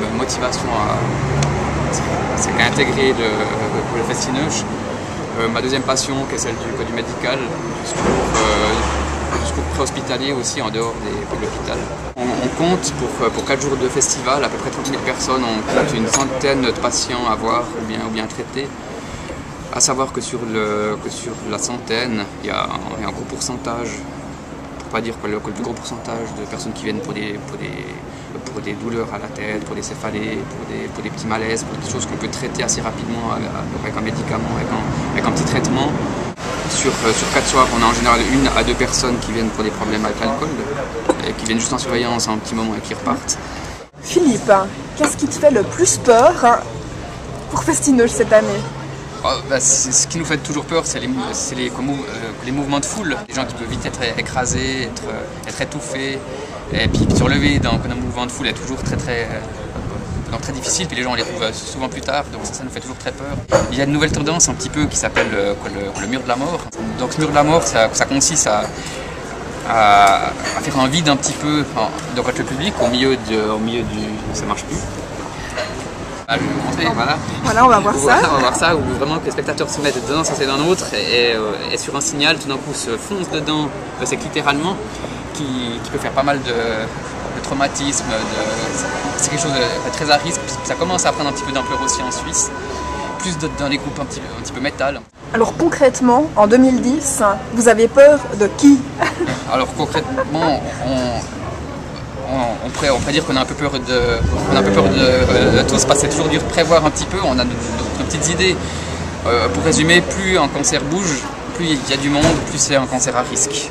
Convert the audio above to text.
comme motivation c'est qu'à intégrer le Festineuch. Ma deuxième passion, qui est celle du médical, du secours préhospitalier aussi en dehors de l'hôpital. On compte pour 4 jours de festival, à peu près 30 000 personnes, on compte une centaine de patients à voir ou bien traités. À savoir que sur la centaine, il y a un gros pourcentage, pour pas dire que le plus gros pourcentage de personnes qui viennent pour des douleurs à la tête, pour des céphalées, pour des petits malaises, pour des choses qu'on peut traiter assez rapidement avec un médicament, avec un petit traitement. Sur 4 soirs, on a en général 1 à 2 personnes qui viennent pour des problèmes avec l'alcool, et qui viennent juste en surveillance un petit moment et qui repartent. Philippe, qu'est-ce qui te fait le plus peur pour Festineuch cette année? Ce qui nous fait toujours peur, c'est les mouvements de foule. Les gens qui peuvent vite être écrasés, être étouffés, et puis se relever dans un mouvement de foule est toujours très difficile, puis les gens les trouvent souvent plus tard, donc ça nous fait toujours très peur. Il y a une nouvelle tendance un petit peu qui s'appelle le mur de la mort. Donc ce mur de la mort, ça consiste à faire un vide un petit peu donc avec le public au milieu du... ça marche plus. Je vais vous montrer, voilà. Voilà, on va voir ça. Voilà, on va voir ça, où vraiment que les spectateurs se mettent dedans, ça c'est d'un autre, et sur un signal, tout d'un coup se fonce dedans, c'est littéralement, qui peut faire pas mal de traumatisme, c'est quelque chose de très à risque, ça commence à prendre un petit peu d'ampleur aussi en Suisse, plus dans les groupes un petit peu métal. Alors concrètement, en 2010, vous avez peur de qui? Alors concrètement, on pourrait dire qu'on a un peu peur de tous, parce que c'est toujours dur de prévoir un petit peu, on a nos petites idées. Pour résumer, plus un cancer bouge, plus il y a du monde, plus c'est un cancer à risque.